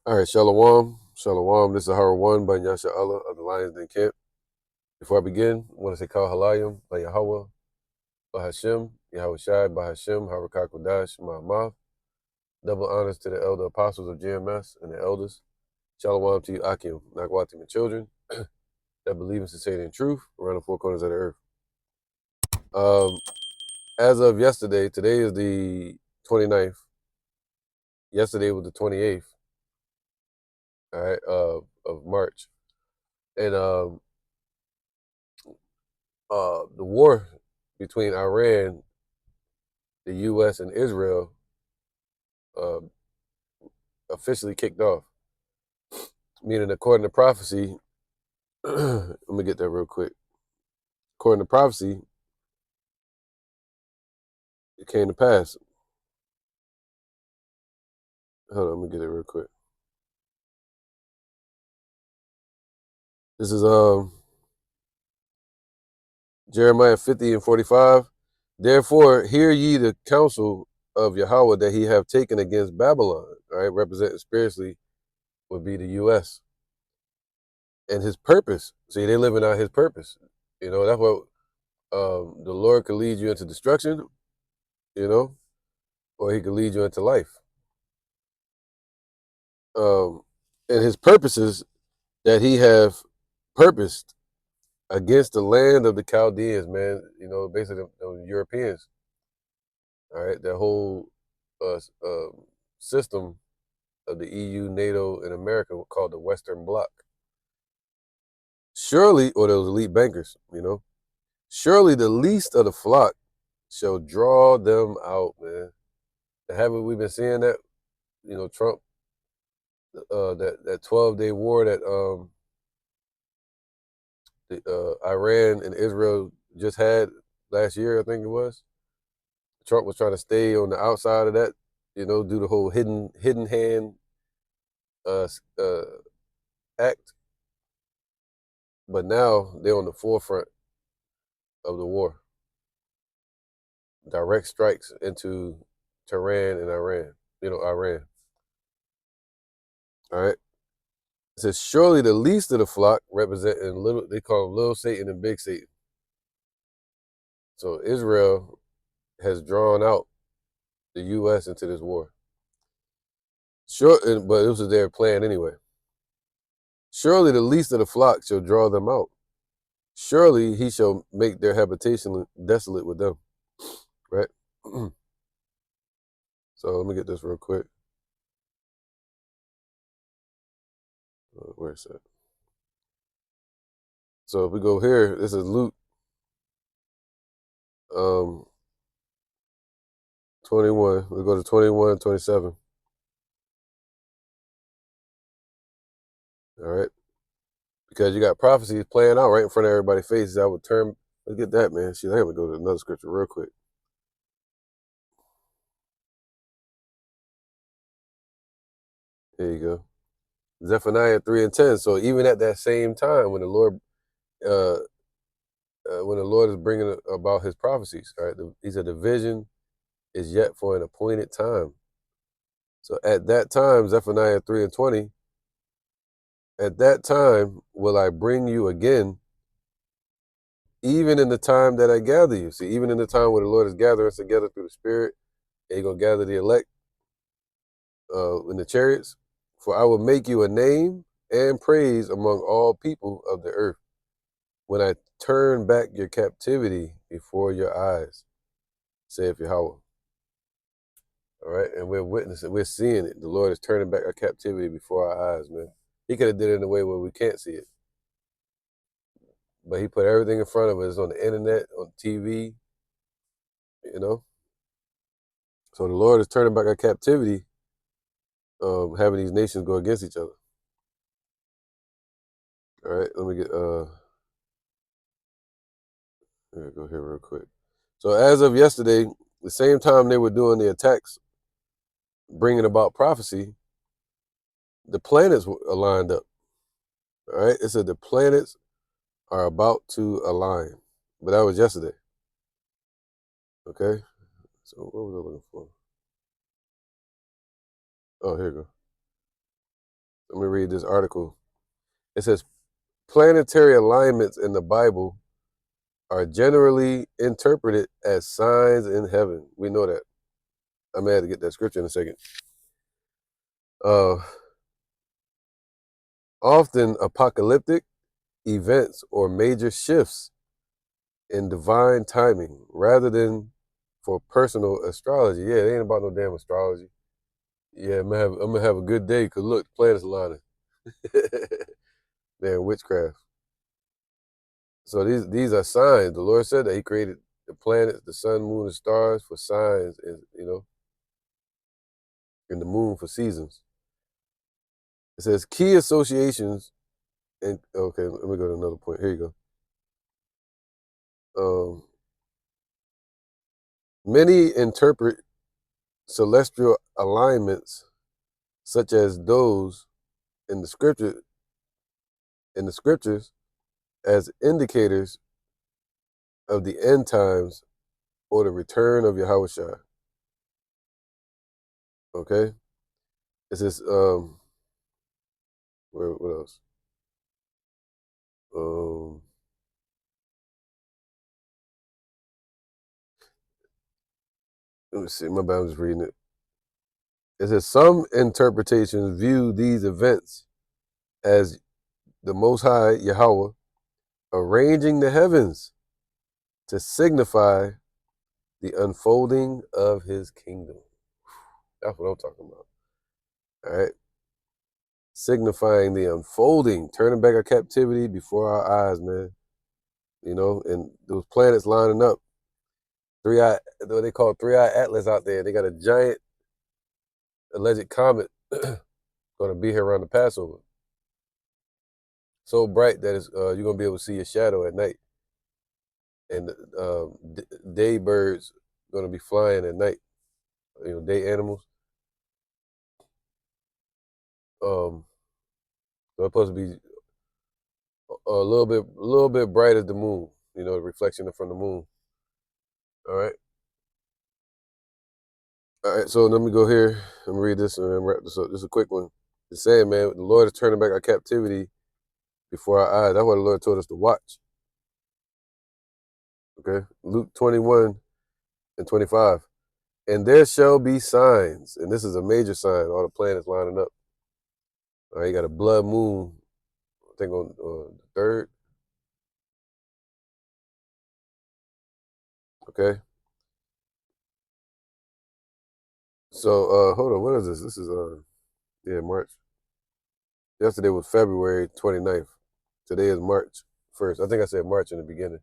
All right, Shalom. Shalom. This is Hara One by Yasha Allah of the Lions Den Camp. Before I begin, I want to say Kal Halayim, by Yahweh, by Hashem, Yahweh Shai, by Hashem, Harakak Wadash, Ma'amath. Double honors to the elder apostles of GMS and the elders. Shalom to you, Akim, Nakwatim, and children that believe in sincerity and truth around the four corners of the earth. As of yesterday, today is the 29th. Yesterday was the 28th, all right, of March. And the war between Iran, the U.S., and Israel uh, officially kicked off. Meaning, according to prophecy, let me get that real quick. According to prophecy, it came to pass. Hold on, let me get it real quick. This is Jeremiah 50 and 45. Therefore, hear ye the counsel of Yahweh that he have taken against Babylon. All right, represented spiritually would be the U.S. and his purpose. See, they're living out his purpose. You know, that's what the Lord could lead you into destruction, you know, or he could lead you into life. And his purposes that he have purposed against the land of the Chaldeans, man, you know, basically the Europeans. All right, that whole system of the EU, NATO, and America called the Western Bloc. Surely, or those elite bankers, you know, surely the least of the flock shall draw them out, man. Haven't we been seeing that? You know, Trump, that 12-day war that Iran and Israel just had last year, I think it was. Trump was trying to stay on the outside of that, you know, do the whole hidden hand uh, act. But now they're on the forefront of the war. Direct strikes into Tehran and Iran, you know, Iran. All right. It says, surely the least of the flock representing little, they call them little Satan and big Satan. So Israel has drawn out the U.S. into this war. Sure, but this was their plan anyway. Surely the least of the flock shall draw them out. Surely he shall make their habitation desolate with them. Right? So let me get this real quick. Where's that? So if we go here, this is Luke 21. We go to 21, 27. All right. Because you got prophecies playing out right in front of everybody's faces. I would turn, look at that, man. See, I have to go to another scripture real quick. There you go. Zephaniah 3 and 10. So even at that same time, when the Lord is bringing about his prophecies, all right, he said the vision is yet for an appointed time. So at that time, Zephaniah 3 and 20, at that time will I bring you again, even in the time that I gather you. See, even in the time where the Lord is gathering us together through the Spirit, and he's going to gather the elect in the chariots. For I will make you a name and praise among all people of the earth when I turn back your captivity before your eyes, saith Yahweh. All right, and we're witnessing, we're seeing it. The Lord is turning back our captivity before our eyes, man. He could have did it in a way where we can't see it, but he put everything in front of us on the internet, on TV, you know. So the Lord is turning back our captivity, having these nations go against each other. All right, let me get go here real quick. So as of yesterday, the same time they were doing the attacks, bringing about prophecy, the planets were aligned up. All right, it said the planets are about to align, but that was yesterday. Okay, so what was I looking for? Oh, here you go. Let me read this article. It says planetary alignments in the Bible are generally interpreted as signs in heaven. We know that. I may have to get that scripture in a second. Often apocalyptic events or major shifts in divine timing rather than for personal astrology. Yeah, it ain't about no damn astrology. Yeah, I'm gonna have a good day because look, the planets aligning. Damn witchcraft. So these are signs. The Lord said that He created the planets, the sun, moon, and stars for signs, and and the moon for seasons. It says key associations. And okay, let me go to another point. Here you go. Many interpret celestial alignments such as those in the scriptures as indicators of the end times or the return of Yahushua. Okay? It says what else? Let me see, my bad, I'm just reading it. It says some interpretations view these events as the Most High Yahweh arranging the heavens to signify the unfolding of His kingdom. That's what I'm talking about. All right. Signifying the unfolding, turning back our captivity before our eyes, man. And those planets lining up. What they call 3-eye Atlas out there. They got a giant alleged comet going to be here around the Passover. So bright that you're going to be able to see your shadow at night. And day birds going to be flying at night. Day animals. So it's supposed to be a little bit bright as the moon. The reflection from the moon. All right. All right, so let me go here and read this and then wrap this up. This is a quick one. It's saying, man, the Lord is turning back our captivity before our eyes. That's what the Lord told us to watch. Okay? Luke 21 and 25. And there shall be signs. And this is a major sign. All the planets lining up. All right, you got a blood moon, I think on the 3rd. Okay? So, hold on. What is this? This is, March. Yesterday was February 29th. Today is March 1st. I think I said March in the beginning.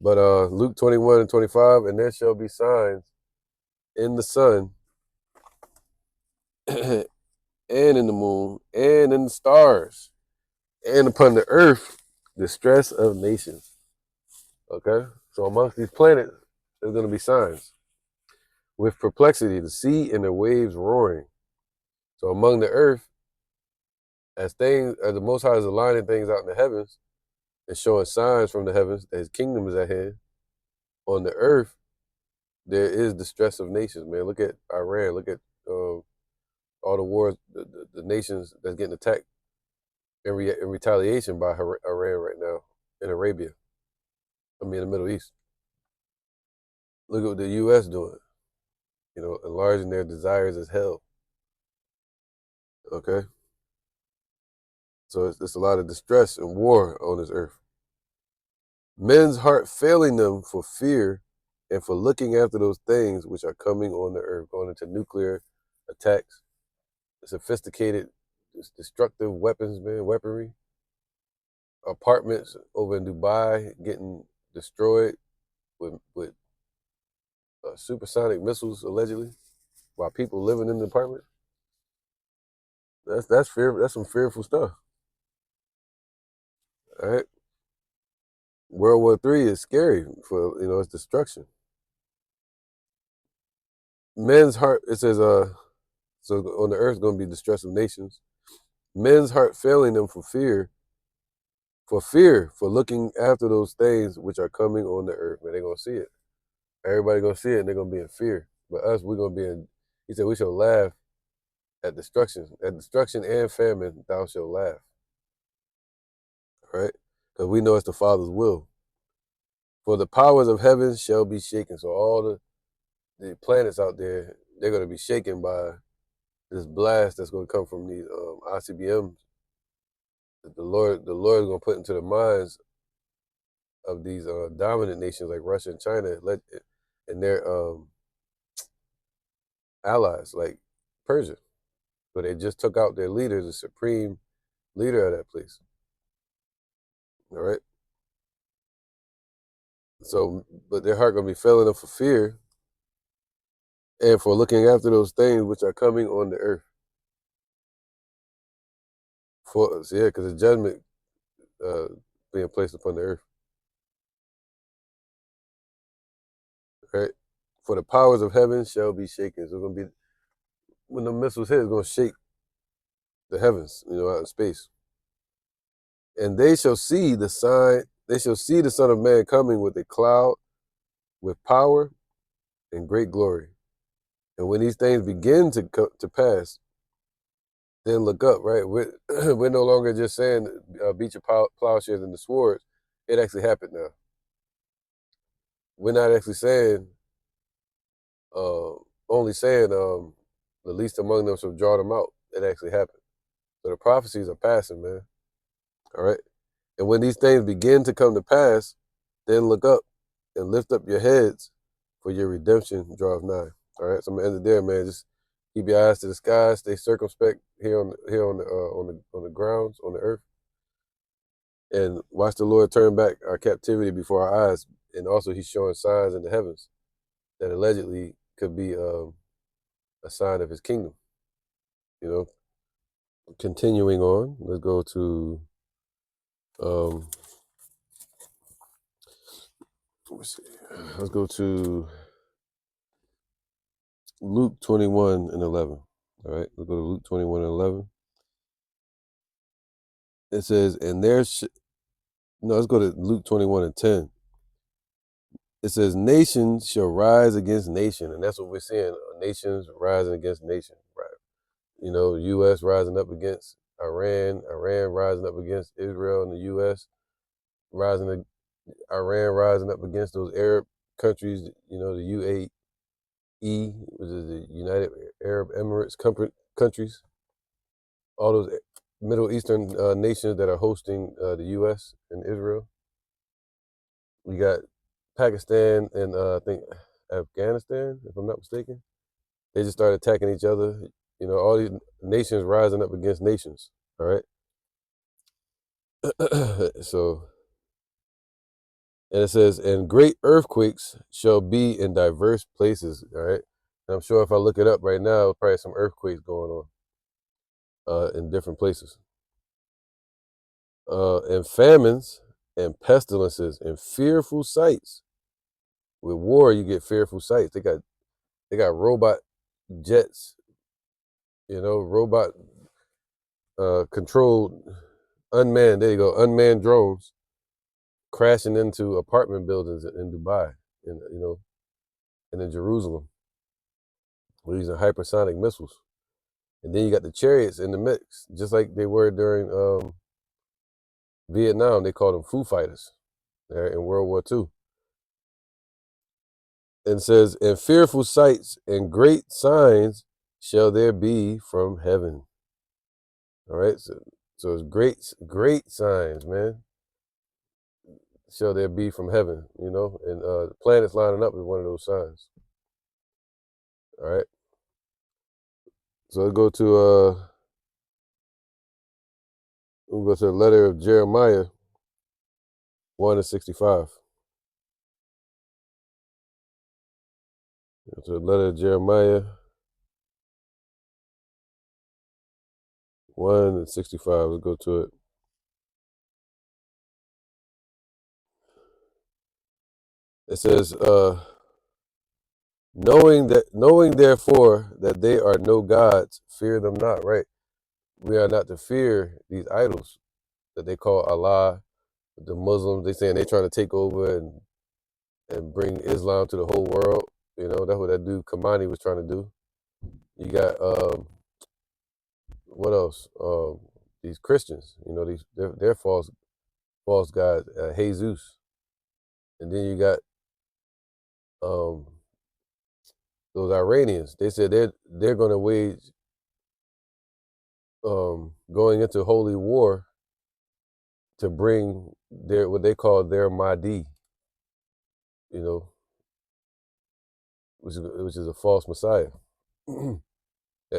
But Luke 21 and 25, and there shall be signs in the sun and in the moon and in the stars and upon the earth, the stress of nations. Okay? So amongst these planets, there's going to be signs. With perplexity, the sea and the waves roaring. So among the earth, as the Most High is aligning things out in the heavens and showing signs from the heavens that His kingdom is at hand, on the earth, there is the stress of nations, man. Look at Iran. Look at all the wars, the nations that's getting attacked in retaliation by Iran right now in Arabia. In the Middle East. Look at what the U.S. doing. Enlarging their desires as hell. Okay? So it's a lot of distress and war on this earth. Men's heart failing them for fear and for looking after those things which are coming on the earth, going into nuclear attacks, sophisticated, destructive weapons, man, weaponry. Apartments over in Dubai getting destroyed with supersonic missiles, allegedly, while people living in the apartment. That's fear. That's some fearful stuff. All right. World War III is scary for its destruction. Men's heart. It says so on the earth going to be distress of nations. Men's heart failing them for fear for looking after those things which are coming on the earth. Man, they're gonna see it. Everybody gonna see it, and they're gonna be in fear. But us, we're gonna be in. He said we shall laugh At destruction and famine, thou shalt laugh. Right? Because we know it's the Father's will. For the powers of heaven shall be shaken. So all the planets out there, they're going to be shaken by this blast that's going to come from these ICBMs. The Lord is going to put into the minds of these dominant nations like Russia and China, and their allies like Persia, but they just took out their leader, the supreme leader of that place. All right. So, but their heart gonna be failing them for fear and for looking after those things which are coming on the earth. For so yeah, because the judgment uh, being placed upon the earth. Right. For the powers of heaven shall be shaken. So it's gonna be when the missiles hit, it's gonna shake the heavens, out in space. And they shall see the sign. They shall see the Son of Man coming with a cloud, with power and great glory. And when these things begin to pass, then look up. Right, we're no longer just saying beat your plowshares and the swords. It actually happened now. We're not actually saying uh, only saying the least among them shall draw them out. It actually happened. So the prophecies are passing, man. All right. And when these things begin to come to pass, then look up and lift up your heads, for your redemption draweth nigh. All right. So I'm gonna end it there, man. Just keep your eyes to the sky, stay circumspect here on the grounds, on the earth, and watch the Lord turn back our captivity before our eyes. And also, He's showing signs in the heavens that allegedly could be a sign of His kingdom. Continuing on, let's go to um, let's see. Let's go to Luke 21:11. All right, let's go to Luke 21:11. It says, and no, let's go to Luke 21:10. It says, nations shall rise against nation. And that's what we're seeing. Nations rising against nation. Right. U.S. rising up against Iran, Iran rising up against Israel and the U.S., Iran rising up against those Arab countries, the UAE, which is the United Arab Emirates countries, all those Middle Eastern nations that are hosting the U.S. and Israel. We got Pakistan and I think Afghanistan, if I'm not mistaken. They just started attacking each other. All these nations rising up against nations. All right. So, and it says, and great earthquakes shall be in diverse places. All right. And I'm sure if I look it up right now, probably some earthquakes going on in different places. And famines and pestilences and fearful sights. With war, you get fearful sights. They got robot jets, robot controlled unmanned. There you go, unmanned drones crashing into apartment buildings in Dubai, and and in Jerusalem. We're using hypersonic missiles, and then you got the chariots in the mix, just like they were during Vietnam. They called them Foo Fighters in World War II. And says, and fearful sights and great signs shall there be from heaven. All right, so it's great signs, man. Shall there be from heaven, and the planets lining up is one of those signs. All right, so we'll go to the letter of Jeremiah 1:65. To the letter of Jeremiah 1:65. Let's go to it. It says, knowing therefore that they are no gods, fear them not. Right, we are not to fear these idols that they call Allah. The Muslims, they saying they trying to take over and bring Islam to the whole world. That's what that dude Kamani was trying to do. You got what else? These Christians, you know, they're false gods, Jesus, and then you got um, those Iranians. They said they're going to wage going into holy war to bring their what they call their Mahdi, you know, which is a false Messiah,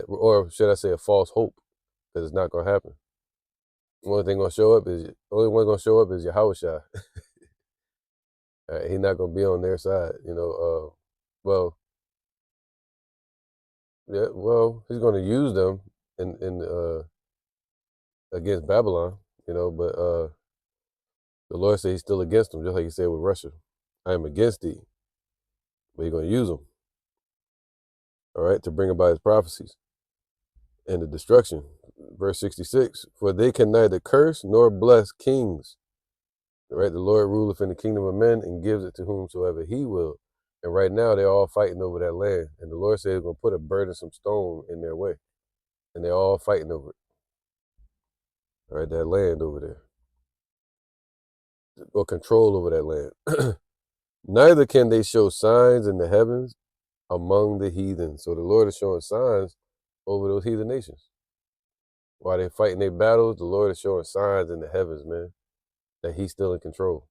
or should I say a false hope, because it's not going to happen. Only one going to show up is Yahushua. He's not going to be on their side, you know. Well, yeah, well, he's going to use them in against Babylon, you know. But the Lord said he's still against them, just like he said with Russia. I am against thee, but he's going to use them, all right, to bring about his prophecies and the destruction. Verse 66, for they can neither curse nor bless kings. Right, the Lord ruleth in the kingdom of men and gives it to whomsoever he will. And right now they're all fighting over that land. And the Lord said he's going to put a burdensome stone in their way. And they're all fighting over it. All right, that land over there. Or control over that land. Neither can they show signs in the heavens among the heathen. So the Lord is showing signs over those heathen nations. While they're fighting their battles, the Lord is showing signs in the heavens, man, that he's still in control.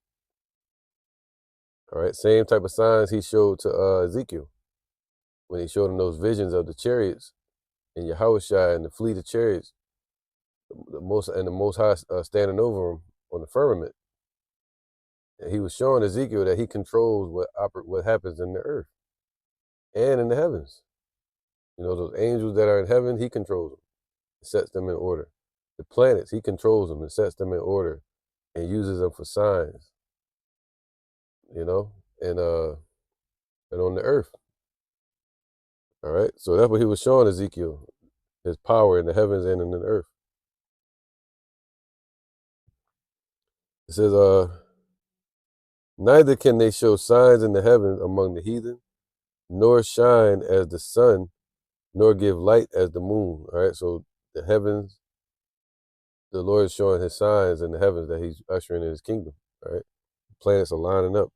All right, same type of signs he showed to Ezekiel when he showed him those visions of the chariots and Yahushua and the fleet of chariots, the most high standing over him on the firmament. And he was showing Ezekiel that he controls what happens in the earth and in the heavens. You know, those angels that are in heaven, he controls them, sets them in order. The planets, he controls them and sets them in order and uses them for signs. You know, and on the earth. All right, so that's what he was showing Ezekiel, his power in the heavens and in the earth. It says, neither can they show signs in the heavens among the heathen, nor shine as the sun, nor give light as the moon. All right, so the heavens, the Lord is showing his signs in the heavens that he's ushering in his kingdom. All right, planets are lining up,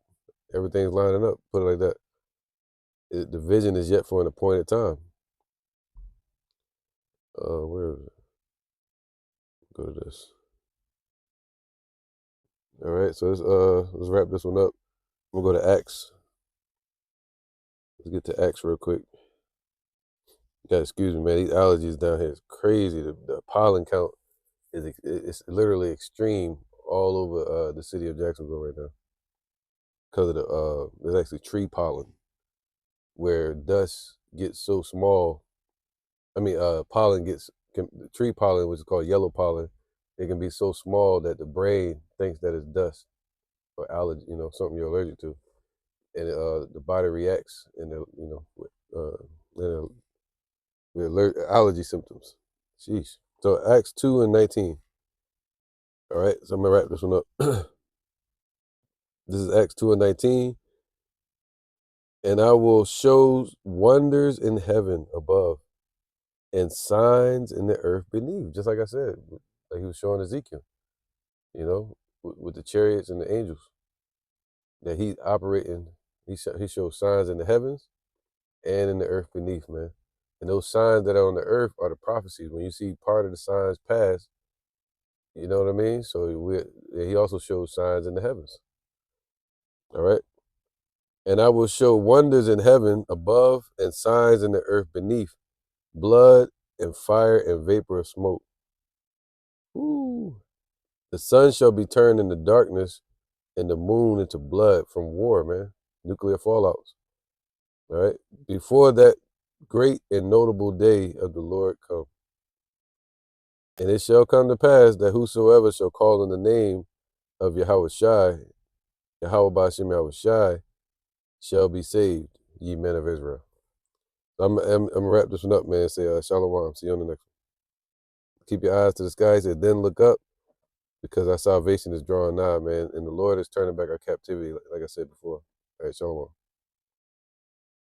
everything's lining up. Put it like that. The vision is yet for an appointed time. Where is it? Go to this. All right, so let's wrap this one up. We'll go to Acts. Let's get to Acts real quick. You gotta excuse me, man. These allergies down here is crazy. The pollen count it's literally extreme all over the city of Jacksonville right now because of there's actually tree pollen where dust gets so small. I mean, tree pollen, which is called yellow pollen. It can be so small that the brain thinks that it's dust or allergy, you know, something you're allergic to, and the body reacts, and with allergy symptoms. Sheesh. So Acts 2:19. All right, so I'm gonna wrap this one up. This is Acts 2:19. And I will show wonders in heaven above and signs in the earth beneath. Just like I said, like he was showing Ezekiel, you know, with the chariots and the angels that he's operating. He shows signs in the heavens and in the earth beneath, man. And those signs that are on the earth are the prophecies. When you see part of the signs pass, you know what I mean? So he also shows signs in the heavens. All right. And I will show wonders in heaven above and signs in the earth beneath, blood and fire and vapor of smoke. Ooh. The sun shall be turned into darkness and the moon into blood from war, man. Nuclear fallouts. All right. Before that great and notable day of the Lord come. And it shall come to pass that whosoever shall call on the name of Yahushua, Yahweh Bashim Yahushua, shall be saved, ye men of Israel. I'm gonna wrap this one up, man. Say shalom. See you on the next one. Keep your eyes to the skies and then look up, because our salvation is drawing nigh, man. And the Lord is turning back our captivity, like I said before. All right, shalom.